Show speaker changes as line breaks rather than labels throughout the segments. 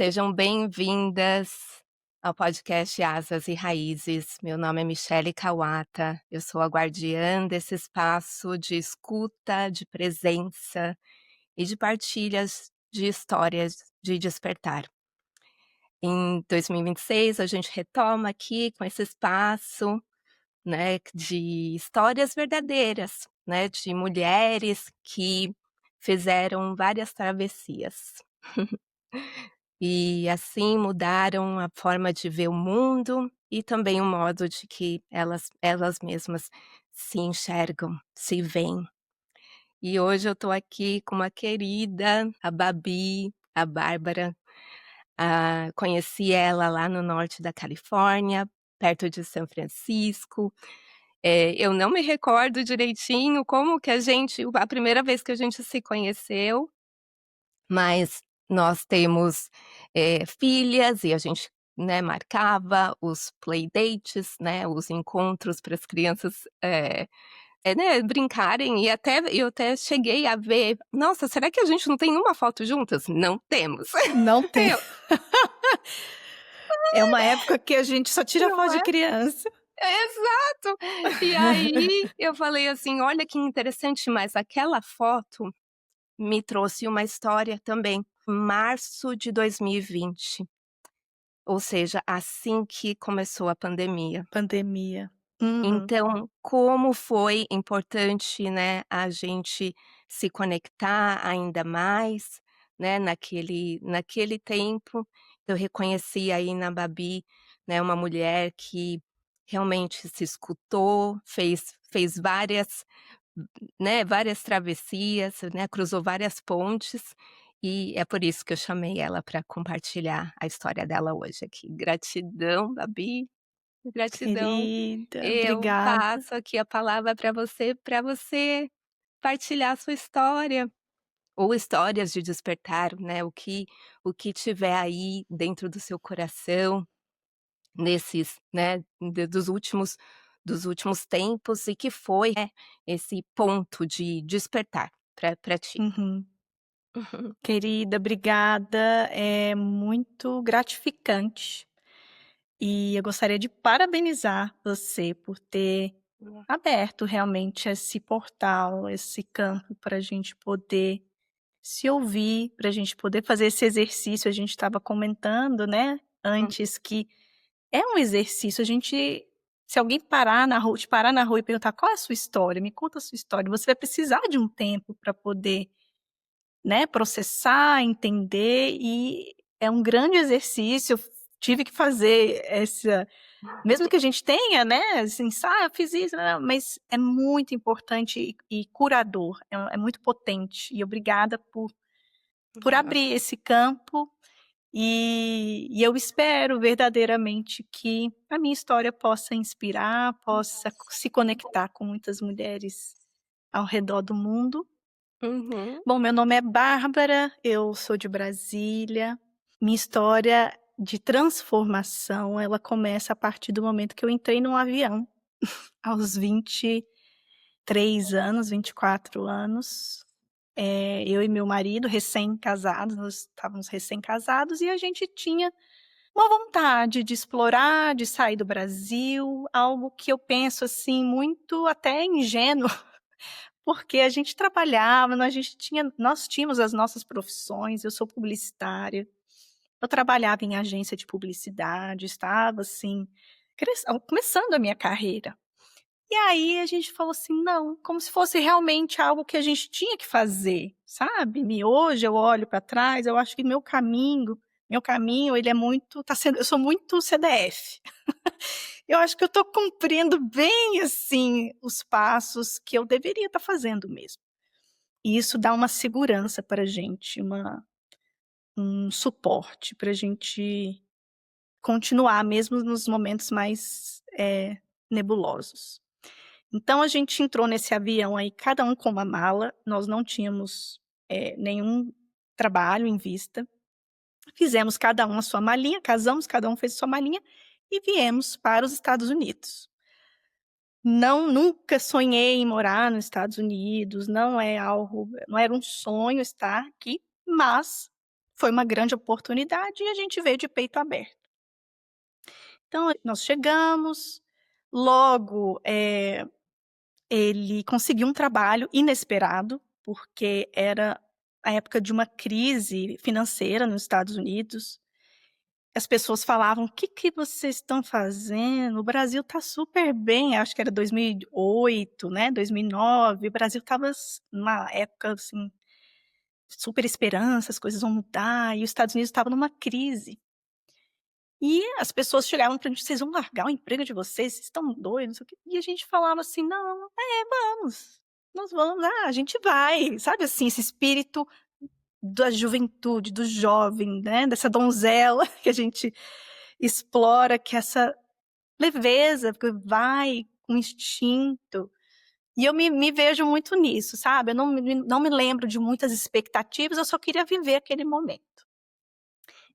Sejam bem-vindas ao podcast Asas e Raízes. Meu nome é Michele Kawata, eu sou a guardiã desse espaço de escuta, de presença e de partilhas de histórias de despertar. Em 2026, a gente retoma aqui com esse espaço, né, de histórias verdadeiras, né, de mulheres que fizeram várias travessias. E assim mudaram a forma de ver o mundo e também o modo de que elas mesmas se enxergam, se veem. E hoje eu estou aqui com uma querida, a Babi, a Bárbara. Conheci ela lá no norte da Califórnia, perto de São Francisco. Eu não me recordo direitinho como que a primeira vez que a gente se conheceu, mas nós temos, filhas e a gente, né, marcava os playdates, né, os encontros para as crianças, né, brincarem e eu até cheguei a ver: "Nossa, será que a gente não tem uma foto juntas?". Não temos.
Não tem.
Eu
É uma época que a gente só tira
não
foto de
é?
criança.
Exato. E aí eu falei assim: "Olha que interessante", mas aquela foto me trouxe uma história também. Março de 2020. Ou seja, assim que começou a pandemia.
Pandemia. Uhum.
Então, como foi importante, né, a gente se conectar ainda mais, né, naquele tempo. Eu reconheci aí na Babi, né, uma mulher que realmente se escutou, fez várias, né, várias travessias, né, cruzou várias pontes, e é por isso que eu chamei ela para compartilhar a história dela hoje aqui. Gratidão, Babi, gratidão.
Querida,
Eu
obrigada.
passo aqui a palavra para você partilhar a sua história, ou histórias de despertar, né, o que tiver aí dentro do seu coração, nesses, né, dos últimos tempos e que foi, né, esse ponto de despertar para ti.
Uhum.
Uhum.
Querida, obrigada. É muito gratificante. E eu gostaria de parabenizar você por ter aberto realmente esse portal, esse campo para a gente poder se ouvir, para a gente poder fazer esse exercício. A gente estava comentando, né,
Uhum.
antes que é um exercício, a gente se alguém te parar na rua e perguntar: "Qual é a sua história? Me conta a sua história", você vai precisar de um tempo para poder, né, processar, entender, e é um grande exercício. Eu tive que fazer essa, mesmo que a gente tenha, né, assim: "Ah, eu fiz isso", mas é muito importante e curador, é muito potente, e obrigada por abrir esse campo. E eu espero verdadeiramente que a minha história possa inspirar, possa se conectar com muitas mulheres ao redor do mundo.
Uhum.
Bom, meu nome é Bárbara, eu sou de Brasília. Minha história de transformação, ela começa a partir do momento que eu entrei num avião, aos 23 anos, 24 anos. Eu e meu marido, recém-casados, nós estávamos recém-casados e a gente tinha uma vontade de explorar, de sair do Brasil, algo que eu penso, assim, muito até ingênuo, porque a gente trabalhava, nós tínhamos as nossas profissões. Eu sou publicitária, eu trabalhava em agência de publicidade, estava, assim, começando a minha carreira. E aí a gente falou assim: "Não", como se fosse realmente algo que a gente tinha que fazer, sabe. E hoje eu olho para trás, eu acho que meu caminho ele é muito tá sendo eu sou muito CDF. Eu acho que eu estou cumprindo bem, assim, os passos que eu deveria estar fazendo mesmo. E isso dá uma segurança para a gente, um suporte para a gente continuar mesmo nos momentos mais, nebulosos. Então a gente entrou nesse avião aí, cada um com uma mala, nós não tínhamos, nenhum trabalho em vista. Fizemos cada um a sua malinha, casamos, cada um fez a sua malinha e viemos para os Estados Unidos. Nunca sonhei em morar nos Estados Unidos, não era um sonho estar aqui, mas foi uma grande oportunidade e a gente veio de peito aberto. Então nós chegamos, logo, ele conseguiu um trabalho inesperado, porque era a época de uma crise financeira nos Estados Unidos. As pessoas falavam: "O que que vocês estão fazendo? O Brasil está super bem", acho que era 2008, né, 2009, o Brasil estava numa época, assim, super esperança, as coisas vão mudar, e os Estados Unidos estava numa crise. E as pessoas chegavam pra gente: "Vocês vão largar o emprego de vocês? Vocês estão doidos, não sei o quê". E a gente falava assim: "Não, vamos, nós vamos, a gente vai", sabe, assim, esse espírito da juventude, do jovem, né, dessa donzela que a gente explora, que é essa leveza, porque vai com instinto. E eu me vejo muito nisso, sabe, eu não me lembro de muitas expectativas, eu só queria viver aquele momento.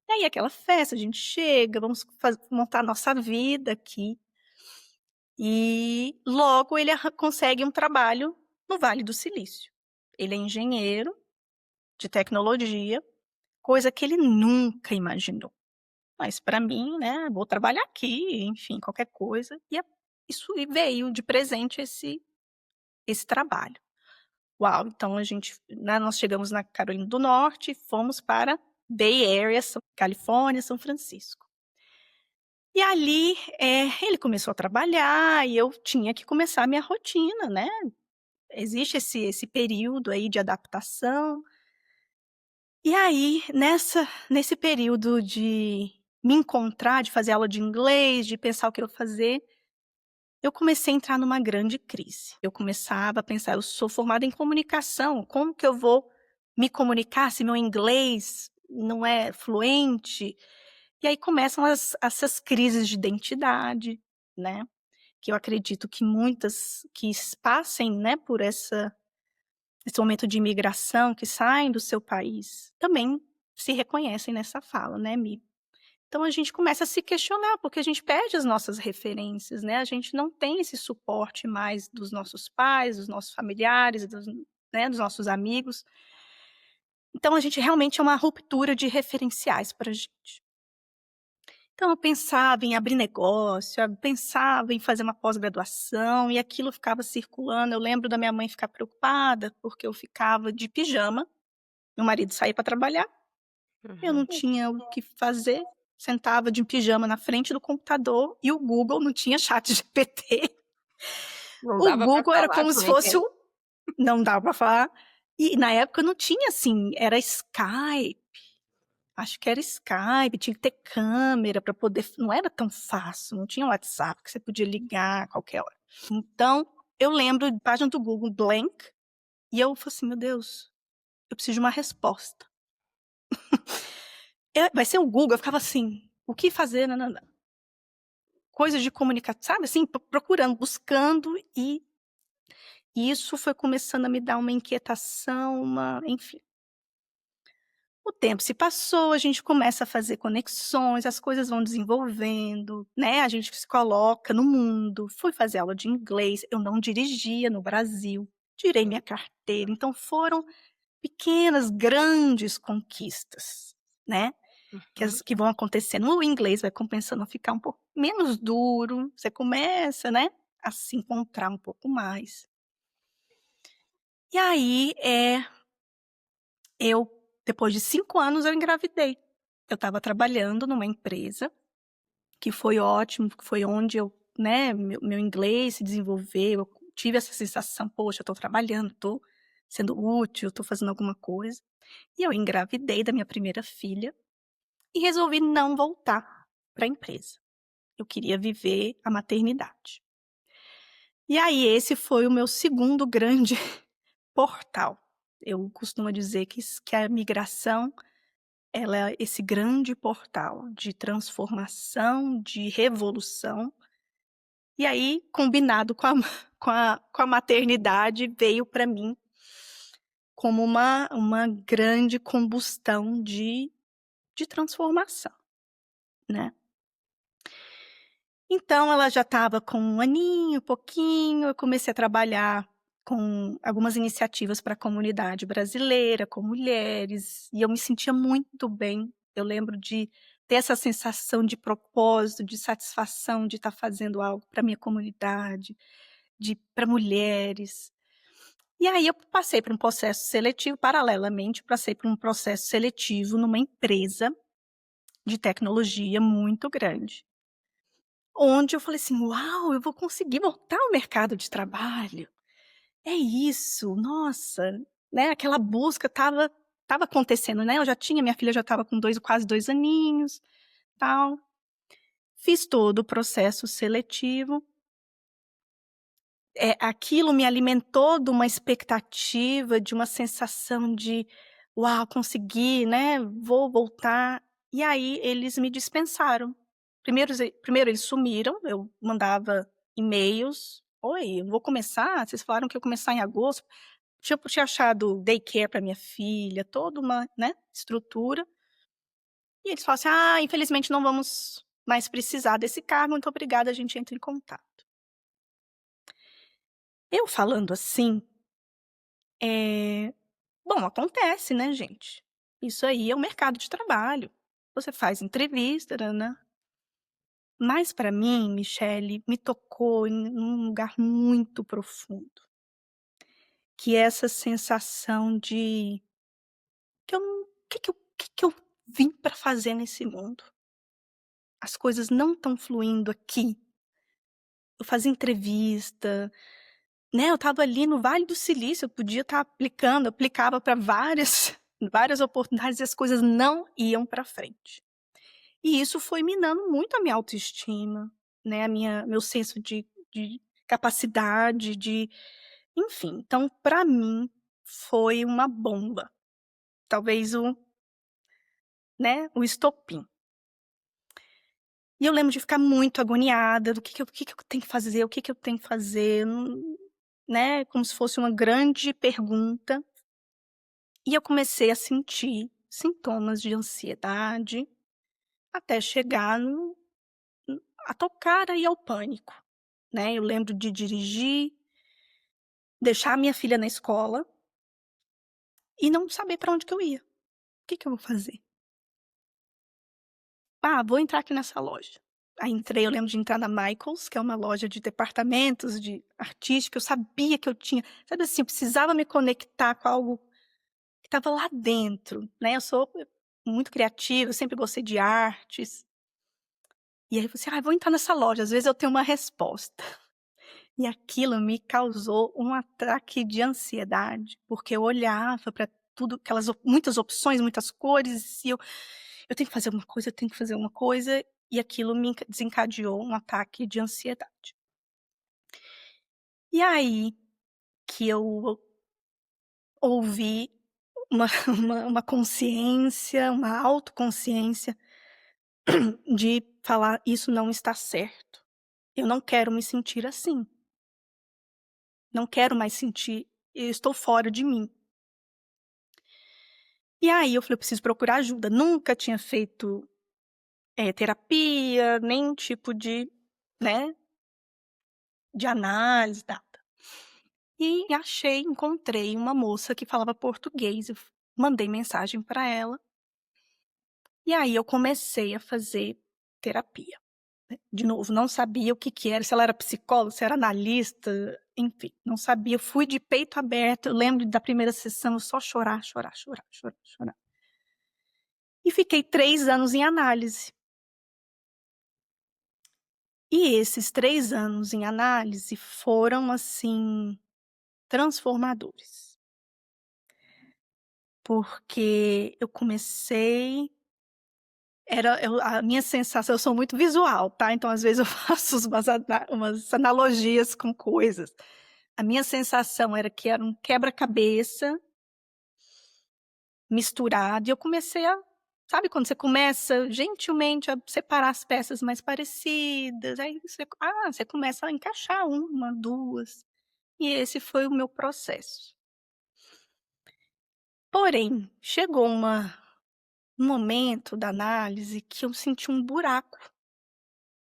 E aí aquela festa, a gente chega, vamos montar nossa vida aqui, e logo ele consegue um trabalho no Vale do Silício. Ele é engenheiro de tecnologia, coisa que ele nunca imaginou. Mas para mim, né, vou trabalhar aqui, enfim, qualquer coisa, isso e veio de presente esse trabalho. Uau, então a gente, né, nós chegamos na Carolina do Norte, fomos para Bay Area, Califórnia, São Francisco. E ali, ele começou a trabalhar e eu tinha que começar a minha rotina, né. Existe esse período aí de adaptação. E aí, nesse período de me encontrar, de fazer aula de inglês, de pensar o que eu vou fazer, eu comecei a entrar numa grande crise. Eu começava a pensar: "Eu sou formada em comunicação, como que eu vou me comunicar se meu inglês não é fluente?". E aí começam essas crises de identidade, né, que eu acredito que muitas que passem, né, por esse momento de imigração, que saem do seu país, também se reconhecem nessa fala, né, então a gente começa a se questionar, porque a gente perde as nossas referências, né, a gente não tem esse suporte mais dos nossos pais, dos nossos familiares, né, dos nossos amigos. Então a gente realmente é uma ruptura de referenciais pra gente. Então eu pensava em abrir negócio, eu pensava em fazer uma pós-graduação e aquilo ficava circulando. Eu lembro da minha mãe ficar preocupada, porque eu ficava de pijama, meu marido saía para trabalhar, eu não
Uhum.
tinha o que fazer, sentava de pijama na frente do computador e o Google não tinha ChatGPT.
Não
O
dava pra
Google era
falar
como
com
se fosse
ninguém.
não dava para falar. E na época não tinha assim, era Skype. Acho que era Skype, tinha que ter câmera para poder, não era tão fácil, não tinha WhatsApp que você podia ligar a qualquer hora. Então, eu lembro de página do Google blank, e eu falei assim: "Meu Deus, eu preciso de uma resposta". Vai ser o Google, eu ficava assim: "O que fazer, nã-nã-nã". Coisas de comunicação, sabe, assim, procurando, buscando, e isso foi começando a me dar uma inquietação, enfim. O tempo se passou, a gente começa a fazer conexões, as coisas vão desenvolvendo, né, a gente se coloca no mundo. Fui fazer aula de inglês, eu não dirigia no Brasil, tirei minha carteira, então foram pequenas, grandes conquistas, né,
Uhum.
que vão acontecendo. O inglês vai compensando a ficar um pouco menos duro, você começa, né, a se encontrar um pouco mais. E aí, eu depois de 5 anos eu engravidei. Eu estava trabalhando numa empresa, que foi ótimo, que foi onde eu, né, meu inglês se desenvolveu, eu tive essa sensação: "Poxa, eu estou trabalhando, estou sendo útil, estou fazendo alguma coisa". E eu engravidei da minha primeira filha e resolvi não voltar para a empresa. Eu queria viver a maternidade. E aí esse foi o meu segundo grande portal. Eu costumo dizer que a migração, ela é esse grande portal de transformação, de revolução, e aí combinado com a com a maternidade, veio para mim como uma grande combustão de transformação, né. Então ela já estava com 1 aninho, pouquinho, eu comecei a trabalhar com algumas iniciativas para a comunidade brasileira, com mulheres, e eu me sentia muito bem. Eu lembro de ter essa sensação de propósito, de satisfação de estar fazendo algo para minha comunidade, de para mulheres. E aí eu passei por um processo seletivo, paralelamente, passei por um processo seletivo numa empresa de tecnologia muito grande, onde eu falei assim: "Uau, eu vou conseguir voltar ao mercado de trabalho". É isso, nossa, né, aquela busca estava acontecendo, né, eu já tinha minha filha já estava com 2 quase 2 aninhos, tal. Fiz todo o processo seletivo, aquilo me alimentou de uma expectativa, de uma sensação de: "Uau, consegui, né, vou voltar". E aí eles me dispensaram. Primeiro eles sumiram, eu mandava e-mails: "Oi, eu vou começar, vocês falaram que ia começar em agosto". Tinha achado daycare para minha filha, toda uma, né, estrutura, e eles falaram assim: "Ah, infelizmente não vamos mais precisar desse cargo, muito obrigada, a gente entra em contato". Eu falando assim, bom, acontece, né, gente. Isso aí é o mercado de trabalho. Você faz entrevista, tã-nã-nã. Mas para mim, Michele, me tocou em um lugar muito profundo, que é essa sensação de que eu não que eu vim para fazer nesse mundo? As coisas não estão fluindo aqui. Eu fazia entrevista, né, eu estava ali no Vale do Silício, eu podia estar aplicando, aplicava para várias várias oportunidades e as coisas não iam para frente. E isso foi minando muito a minha autoestima, né, a minha meu senso de capacidade, de enfim. Então, para mim, foi uma bomba, talvez o estopim. E eu lembro de ficar muito agoniada do que que eu tenho que fazer, o que que eu tenho que fazer, né, como se fosse uma grande pergunta. E eu comecei a sentir sintomas de ansiedade, até chegar a tocar aí ao pânico, né. Eu lembro de dirigir, deixar minha filha na escola e não saber para onde que eu ia. O que que eu vou fazer? "Ah, vou entrar aqui nessa loja". Aí entrei, eu lembro de entrar na Michaels, que é uma loja de departamentos de artística, eu sabia que eu tinha, sabe assim, eu precisava me conectar com algo que estava lá dentro, né, eu sou muito criativa, eu sempre gostei de artes. E aí eu falei assim: "Ai, vou entrar nessa loja, às vezes eu tenho uma resposta". E aquilo me causou um ataque de ansiedade, porque eu olhava para tudo, aquelas muitas opções, muitas cores, e eu tenho que fazer alguma coisa, eu tenho que fazer uma coisa, e aquilo me desencadeou um ataque de ansiedade. E aí que eu ouvi uma uma consciência, uma autoconsciência de falar: "Isso não está certo. Eu não quero me sentir assim. Não quero mais sentir, eu estou fora de mim". E aí eu falei: "Eu preciso procurar ajuda". Nunca tinha feito, terapia, nenhum tipo de, né, de análise, nada. E encontrei uma moça que falava português, eu mandei mensagem para ela, e aí eu comecei a fazer terapia. De novo, não sabia o que que era, se ela era psicóloga, se era analista, enfim, não sabia. Fui de peito aberto, eu lembro da primeira sessão, eu só chorar, chorar, chorar, chorar, chorar. E fiquei 3 anos em análise. E esses 3 anos em análise foram, assim, transformadores. Porque eu comecei a minha sensação, eu sou muito visual, tá, então às vezes eu faço umas analogias com coisas. A minha sensação era que era um quebra-cabeça misturado, e eu comecei a, sabe quando você começa gentilmente a separar as peças mais parecidas, aí você começa a encaixar uma, 2, e esse foi o meu processo. Porém, chegou um momento da análise que eu senti um buraco.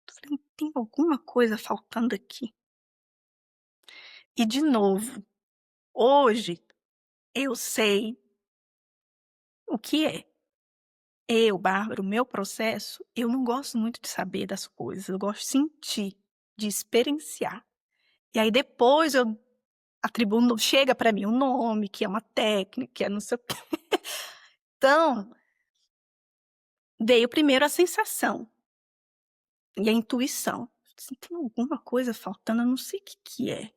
Eu falei: "Tem alguma coisa faltando aqui". E de novo, Hoje eu sei o que é. Eu, Bárbara, o meu processo, eu não gosto muito de saber das coisas, eu gosto de sentir, de experienciar. E aí depois eu atribuo chega para mim um nome, que é uma técnica, que é não sei o quê. Então, veio primeiro a sensação e a intuição. Assim, tem alguma coisa faltando, eu não sei o que que é.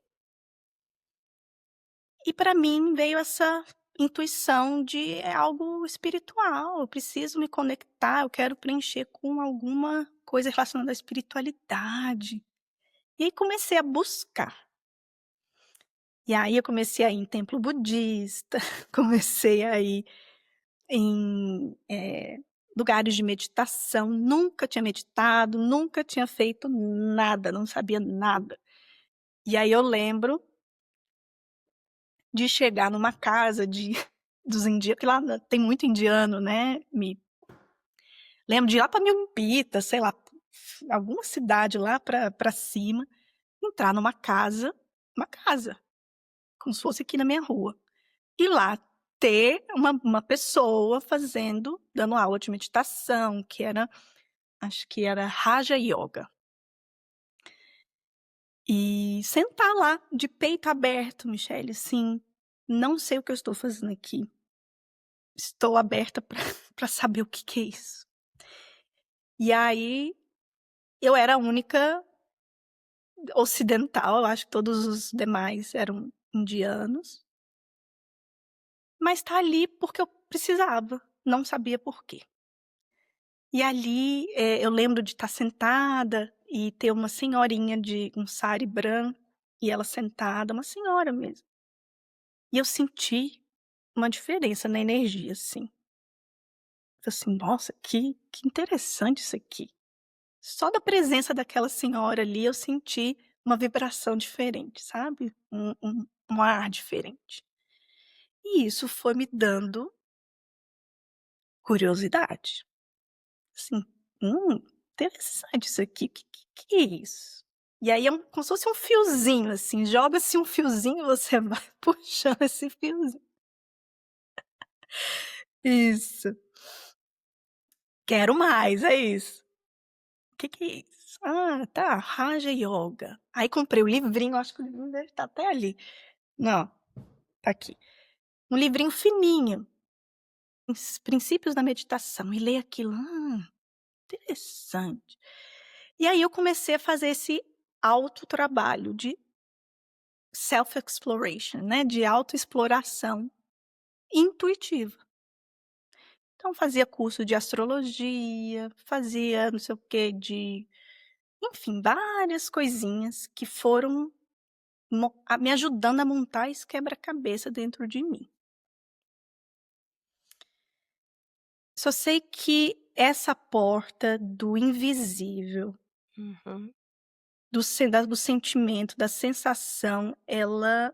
E para mim veio essa intuição de é algo espiritual, eu preciso me conectar, eu quero preencher com alguma coisa relacionada à espiritualidade. E aí comecei a buscar. E aí eu comecei a ir em templo budista, comecei a ir em, lugares de meditação, nunca tinha meditado, nunca tinha feito nada, não sabia nada. E aí eu lembro de chegar numa casa de dos indianos, porque lá tem muito indiano, né, lembro de ir lá para Milpita, sei lá, alguma cidade lá para cima, entrar numa casa, uma casa, como se fosse aqui na minha rua. E lá ter uma pessoa dando aula de meditação, que era, acho que era Raja Yoga. E sentar lá, de peito aberto, Michele, assim, não sei o que eu estou fazendo aqui. Estou aberta para saber o que que é isso. E aí, eu era a única ocidental, eu acho que todos os demais eram indianos. Mas tá ali porque eu precisava, não sabia por quê. E ali, eu lembro de estar sentada e ter uma senhorinha de um sari branco, e ela sentada, uma senhora mesmo. E eu senti uma diferença na energia, assim. Falei assim: "Nossa, que interessante isso aqui". Só da presença daquela senhora ali, eu senti uma vibração diferente, sabe, um ar diferente. E isso foi me dando curiosidade. Assim, interessante isso aqui, que é isso? E aí é como se fosse um fiozinho, assim, joga-se um fiozinho e você vai puxando esse fiozinho. Isso. Quero mais, é isso. O que que é isso? Ah, tá, Raja Yoga. Aí comprei o livrinho, acho que o livrinho deve estar até ali. Não, tá aqui. Um livrinho fininho, Princípios da Meditação, e leio aquilo, interessante. E aí eu comecei a fazer esse autotrabalho de self-exploration, né, de autoexploração intuitiva. Então fazia curso de astrologia, fazia não sei o quê enfim, várias coisinhas que foram me ajudando a montar esse quebra-cabeça dentro de mim. Só sei que essa porta do invisível,
Uhum.
do sentimento, da sensação, ela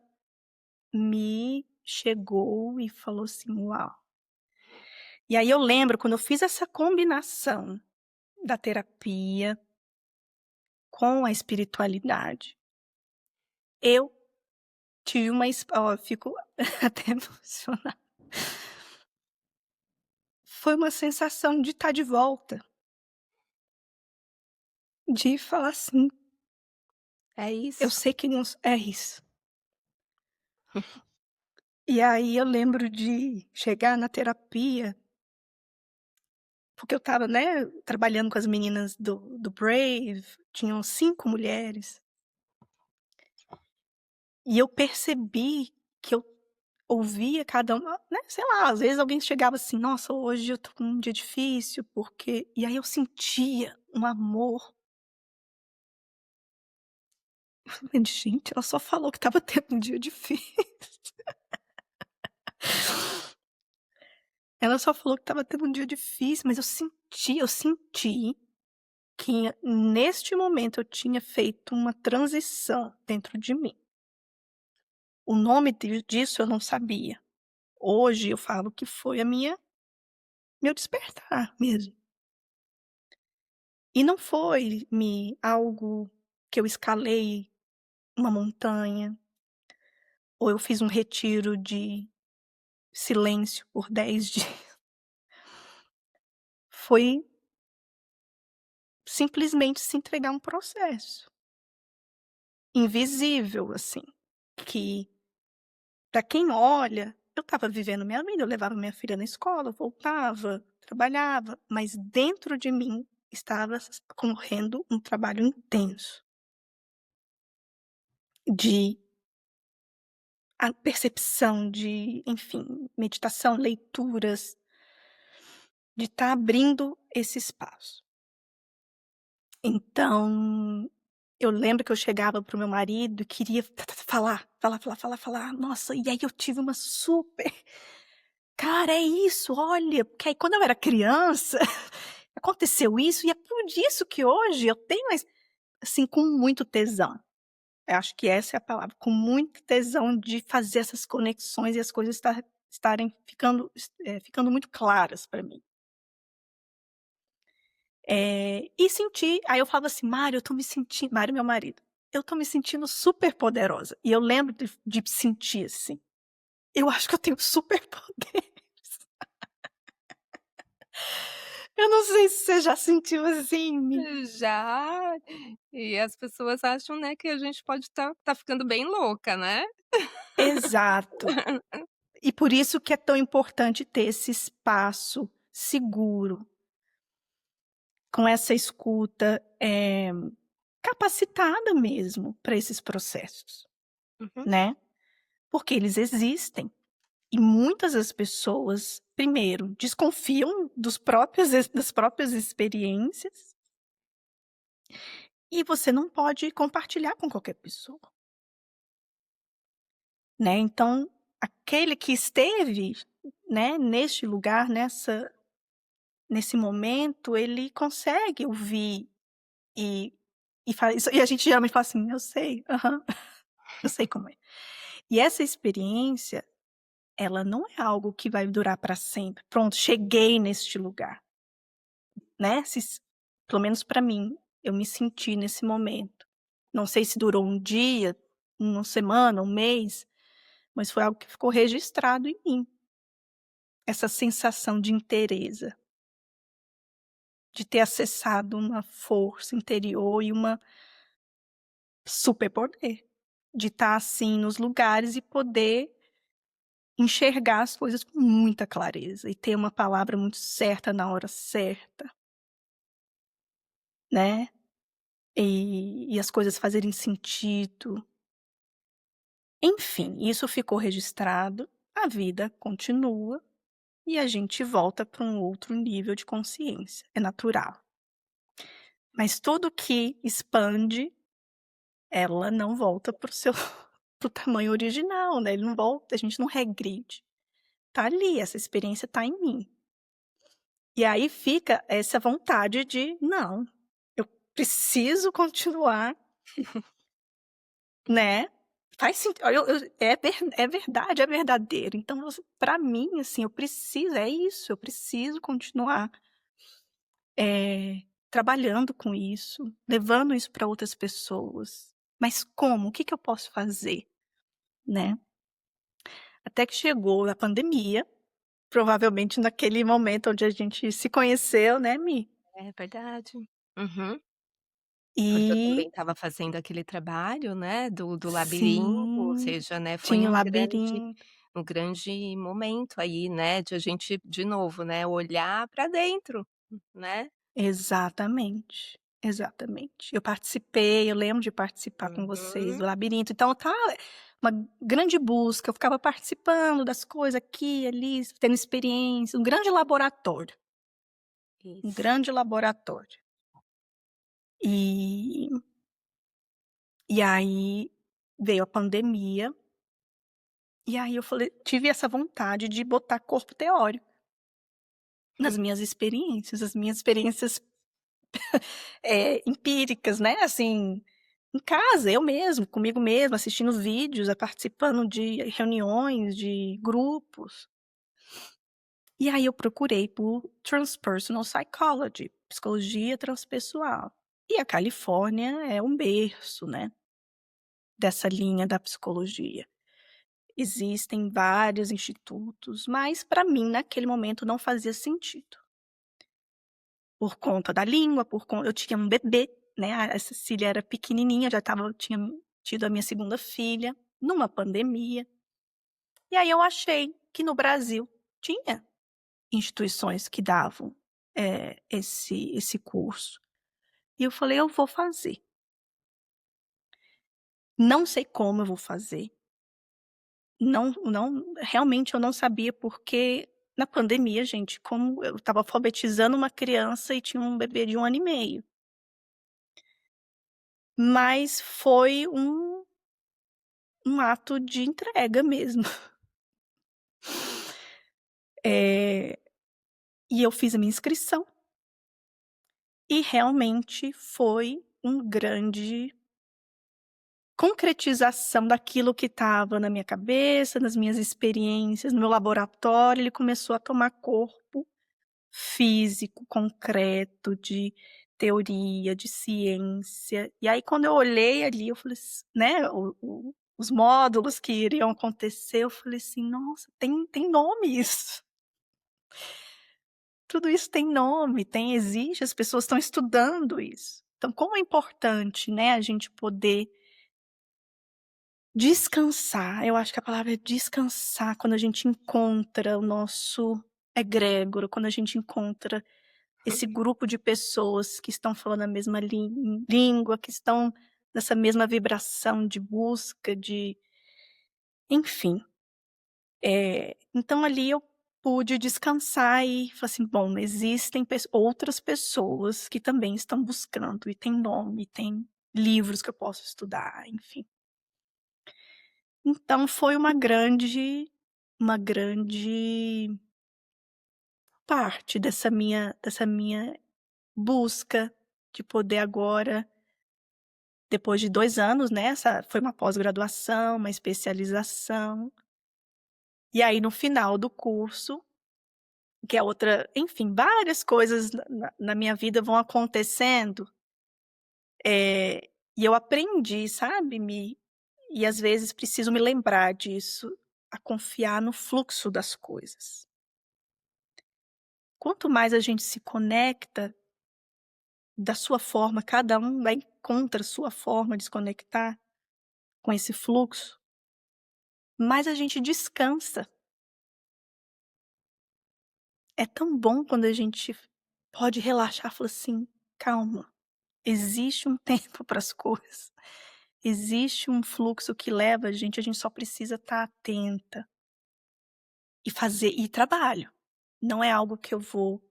me chegou e falou assim: "Uau". E aí eu lembro quando eu fiz essa combinação da terapia com a espiritualidade, eu tive uma eu fico até emocionada. Foi uma sensação de estar de volta, de falar assim:
É
"Eu
isso.
sei que não é isso". E aí eu lembro de chegar na terapia, porque eu estava, né, trabalhando com as meninas do Brave, tinham 5 mulheres, e eu percebi que eu ouvia cada uma, né, sei lá, às vezes alguém chegava assim: "Nossa, hoje eu tô com um dia difícil, porque", e aí eu sentia um amor. Eu falei: "Gente, ela só falou que estava tendo um dia difícil". Ela só falou que estava tendo um dia difícil, mas eu senti que neste momento eu tinha feito uma transição dentro de mim. O nome disso eu não sabia. Hoje eu falo que foi a meu despertar mesmo. E não foi algo que eu escalei uma montanha, ou eu fiz um retiro de silêncio por 10 dias. Foi simplesmente se entregar a um processo invisível, assim, que para quem olha, eu estava vivendo minha vida, eu levava minha filha na escola, voltava, trabalhava, mas dentro de mim estava correndo um trabalho intenso de a percepção de, enfim, meditação, leituras, de estar abrindo esse espaço. Então, eu lembro que eu chegava para o meu marido e queria falar, falar, falar, falar, falar. Nossa, e aí eu tive uma super: "Cara, é isso, olha", porque aí quando eu era criança, aconteceu isso e é por isso que hoje eu tenho assim, com muito tesão. Eu acho que essa é a palavra, com muito tesão de fazer essas conexões e as coisas estarem ficando muito claras para mim. E sentir aí eu falava assim: "Mário, eu tô me sentindo", Mário, meu marido, "eu tô me sentindo super poderosa", e eu lembro de sentir assim, eu acho que eu tenho superpoderes. Eu não sei se você já sentiu assim.
Já, e as pessoas acham, né, que a gente pode tá ficando bem louca, né.
Exato. E por isso que é tão importante ter esse espaço seguro, com essa escuta, capacitada mesmo para esses processos,
Uhum.
né, porque eles existem. E muitas das pessoas, primeiro, desconfiam das próprias experiências, e você não pode compartilhar com qualquer pessoa, né. Então, aquele que esteve, né, neste lugar, nesse momento, ele consegue ouvir e e a gente geralmente fala assim: "Eu sei, aham, eu sei como é". E essa experiência, ela não é algo que vai durar para sempre. "Pronto, cheguei neste lugar", né, pelo menos para mim, eu me senti nesse momento. Não sei se durou um dia, uma semana, um mês, mas foi algo que ficou registrado em mim, essa sensação de inteireza, de ter acessado uma força interior e uma superpoder, de estar, assim, nos lugares e poder enxergar as coisas com muita clareza e ter uma palavra muito certa na hora certa, né, e as coisas fazerem sentido. Enfim, isso ficou registrado, a vida continua e a gente volta para um outro nível de consciência, é natural. Mas tudo que expande, ela não volta para o seu para o tamanho original, né, ele não volta, a gente não regride. Tá ali, essa experiência tá em mim. E aí fica essa vontade de: "Não, eu preciso continuar", né. Faz sentido, é verdade, é verdadeiro. Então pra mim, assim, eu preciso é isso, eu preciso continuar, trabalhando com isso, levando isso para outras pessoas. Mas como? O que que eu posso fazer, né. Até que chegou a pandemia, provavelmente naquele momento onde a gente se conheceu, né, Mi?
É verdade. Uhum. Porque eu também
E
estava fazendo aquele trabalho, né, do labirinto, ou
sim,
seja, né, foi
tinha o labirinto.
um grande momento aí, né, de a gente, de novo, né, olhar para dentro, né.
Exatamente, exatamente. Eu lembro de participar com vocês
Uhum.
do labirinto, então uma grande busca, eu ficava participando das coisas aqui e ali, tendo experiência, um
Isso.
grande laboratório. E e aí veio a pandemia, e aí eu falei tive essa vontade de botar corpo teórico nas minhas experiências, as minhas experiências empíricas, né, assim, em casa, eu mesmo, comigo mesma, assistindo vídeos, participando de reuniões, de grupos. E aí eu procurei por Transpersonal Psychology, psicologia transpessoal. E a Califórnia é um berço, né, dessa linha da psicologia. existem vários institutos, mas para mim naquele momento não fazia sentido. Por conta da língua, por con eu tinha um bebê, né, a Cecília era pequenininha, já tinha tido a minha segunda filha, numa pandemia, e aí eu achei que no Brasil tinha instituições que davam, esse curso. E eu falei: "Eu vou fazer". Não sei como eu vou fazer, realmente eu não sabia, porque na pandemia, gente, como eu estava alfabetizando uma criança e tinha um bebê de 1 ano e meio. Mas foi um ato de entrega mesmo. Eh, e eu fiz a minha inscrição, e realmente foi um grande concretização daquilo que estava na minha cabeça, nas minhas experiências, no meu laboratório, ele começou a tomar corpo físico, concreto, de teoria, de ciência. E aí quando eu olhei ali, eu falei né, os módulos que iriam acontecer, eu falei assim: "Nossa, tem nome isso. Tudo isso tem nome, existe, as pessoas estão estudando isso". Então como é importante, né, a gente poder descansar, eu acho que a palavra é descansar, quando a gente encontra o nosso egrégora, quando a gente encontra esse grupo de pessoas que estão falando a mesma língua, que estão nessa mesma vibração de busca, de enfim. Então ali eu pude descansar e falar assim: "Bom, existem outras pessoas que também estão buscando, e tem nome, tem livros que eu posso estudar", enfim. Então foi uma grande parte dessa minha busca de poder agora, depois de 2 anos, né, essa foi uma pós-graduação, uma especialização, e aí no final do curso, que é outra enfim, várias coisas na minha vida vão acontecendo, e eu aprendi, sabe, e às vezes preciso me lembrar disso, a confiar no fluxo das coisas. Quanto mais a gente se conecta da sua forma, cada um vai encontra a sua forma de se conectar com esse fluxo, mais a gente descansa. É tão bom quando a gente pode relaxar, e falar assim: "Calma, existe um tempo para as coisas, existe um fluxo que leva a gente só precisa estar atenta e fazer e trabalho. Não é algo que eu vou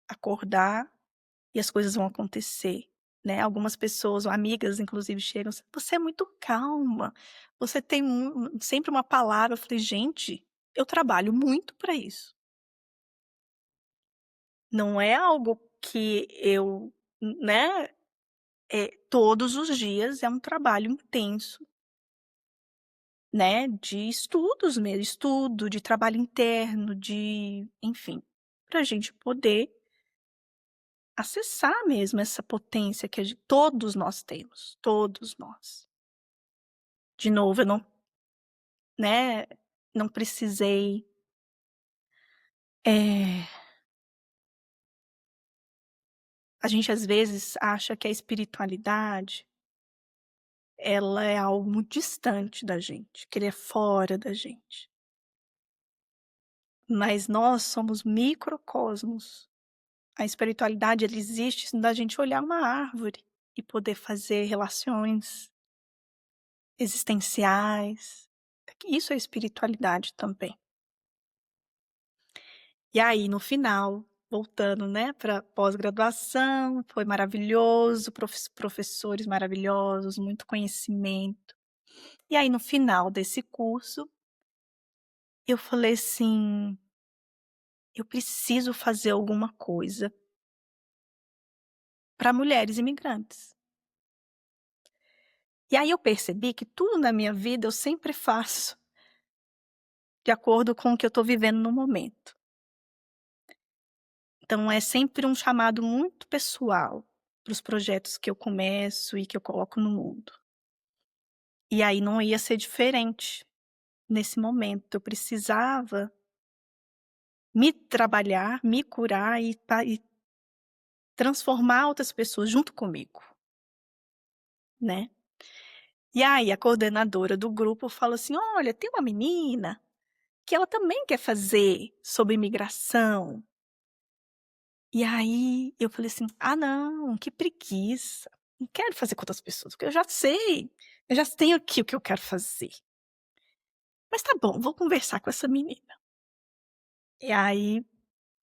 acordar e as coisas vão acontecer", né. Algumas pessoas, ou amigas inclusive chegam assim: "Você é muito calma, você tem sempre uma palavra", eu falei: "Gente, eu trabalho muito para isso". Não é algo que eu, né, todos os dias é um trabalho intenso, né, de estudos mesmo, estudo, de trabalho interno, de enfim, para a gente poder acessar mesmo essa potência que todos nós temos, todos nós. De novo, eu não, né, não precisei, eh, a gente às vezes acha que a espiritualidade, ela é algo muito distante da gente, que ele é fora da gente. Mas nós somos microcosmos. A espiritualidade, ela existe da gente olhar uma árvore e poder fazer relações existenciais. Isso é espiritualidade também. E aí no final, voltando, né, pra pós-graduação, foi maravilhoso, professores maravilhosos, muito conhecimento. E aí no final desse curso, eu falei assim: "Eu preciso fazer alguma coisa para mulheres imigrantes". E aí eu percebi que tudo na minha vida eu sempre faço de acordo com o que eu estou vivendo no momento. Então é sempre um chamado muito pessoal para os projetos que eu começo e que eu coloco no mundo. E aí não ia ser diferente. nesse momento. Eu precisava me trabalhar, me curar e transformar outras pessoas junto comigo, né. E aí a coordenadora do grupo falou assim: "Olha, tem uma menina que ela também quer fazer sobre imigração". E aí eu falei assim: "Ah não, que preguiça, não quero fazer com outras pessoas, porque eu já sei, eu já tenho aqui o que eu quero fazer. Mas tá bom, vou conversar com essa menina". E aí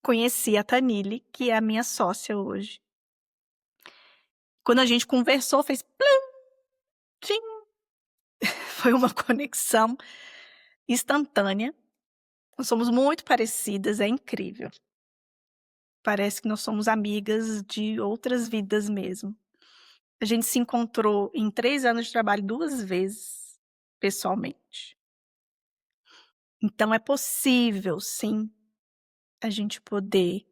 conheci a Tanili, que é a minha sócia hoje. Quando a gente conversou, fez plim, tim, foi uma conexão instantânea. Nós somos muito parecidas, é incrível. Parece que nós somos amigas de outras vidas mesmo. A gente se encontrou em 3 anos de trabalho 2 vezes, pessoalmente. Então é possível sim, a gente poder,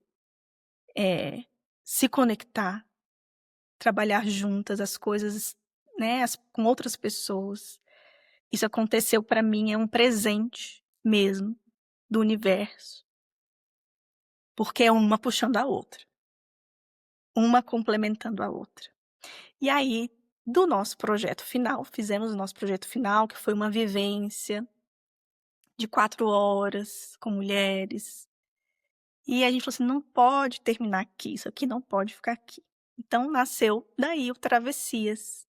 eh, se conectar, trabalhar juntas as coisas, né, com outras pessoas. Isso aconteceu para mim, é um presente mesmo do universo, porque é uma puxando a outra, uma complementando a outra. E aí, do nosso projeto final, fizemos o nosso projeto final, que foi uma vivência de 4 horas com mulheres, e a gente falou assim: "Não pode terminar aqui, isso aqui não pode ficar aqui". Então nasceu daí o Travessias,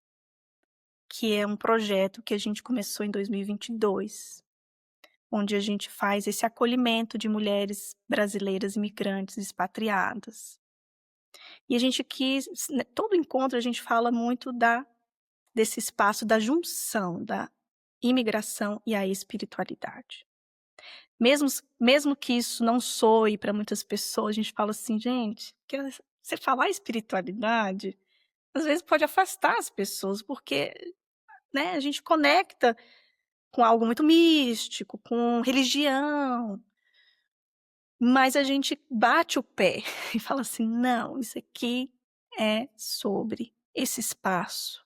que é um projeto que a gente começou em 2022, onde a gente faz esse acolhimento de mulheres brasileiras imigrantes expatriadas. E a gente quis, né, todo encontro a gente fala muito desse espaço da junção da imigração e a espiritualidade. Mesmo que isso não soe para muitas pessoas, a gente fala assim: "Gente, que você falar espiritualidade, às vezes pode afastar as pessoas, porque, né, a gente conecta com algo muito místico, com religião, mas a gente bate o pé e fala assim: "Não, isso aqui é sobre esse espaço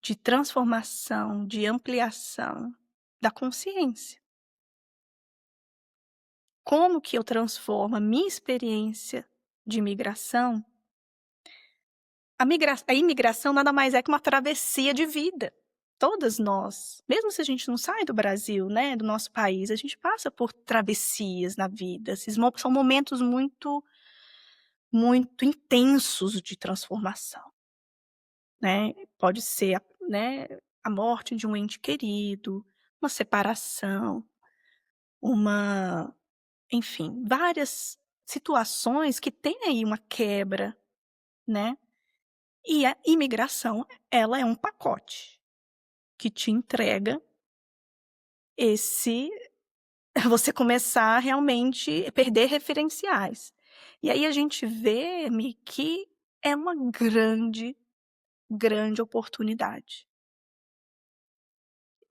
de transformação, de ampliação da consciência. Como que eu transformo a minha experiência de imigração? A imigração nada mais é que uma travessia de vida. Todas nós, mesmo se a gente não sai do Brasil, né, do nosso país, a gente passa por travessias na vida. Esses são momentos muito intensos de transformação, né. Pode ser a morte de um ente querido, uma separação, uma enfim, várias situações que têm aí uma quebra, né. E a imigração, ela é um pacote que te entrega esse você começar a realmente perder referenciais. E aí a gente vê, Mi, que é uma grande, grande oportunidade.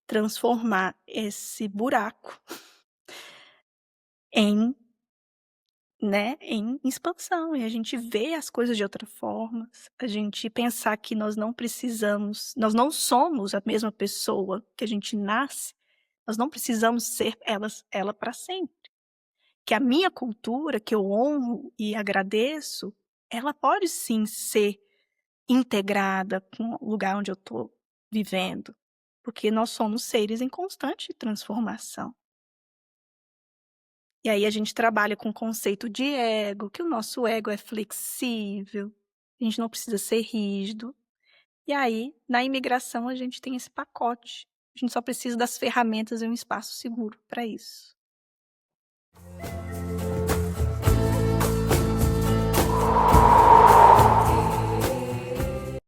Transformar esse buraco em, né, em expansão, e a gente vê as coisas de outra forma, a gente pensar que nós não somos a mesma pessoa que a gente nasce, nós não precisamos ser ela para sempre. Que a minha cultura, que eu honro e agradeço, ela pode sim ser integrada com o lugar onde eu estou vivendo, porque nós somos seres em constante transformação. E aí a gente trabalha com o conceito de ego, que o nosso ego é flexível, a gente não precisa ser rígido. E aí, na imigração, a gente tem esse pacote. A gente só precisa das ferramentas e um espaço seguro para isso.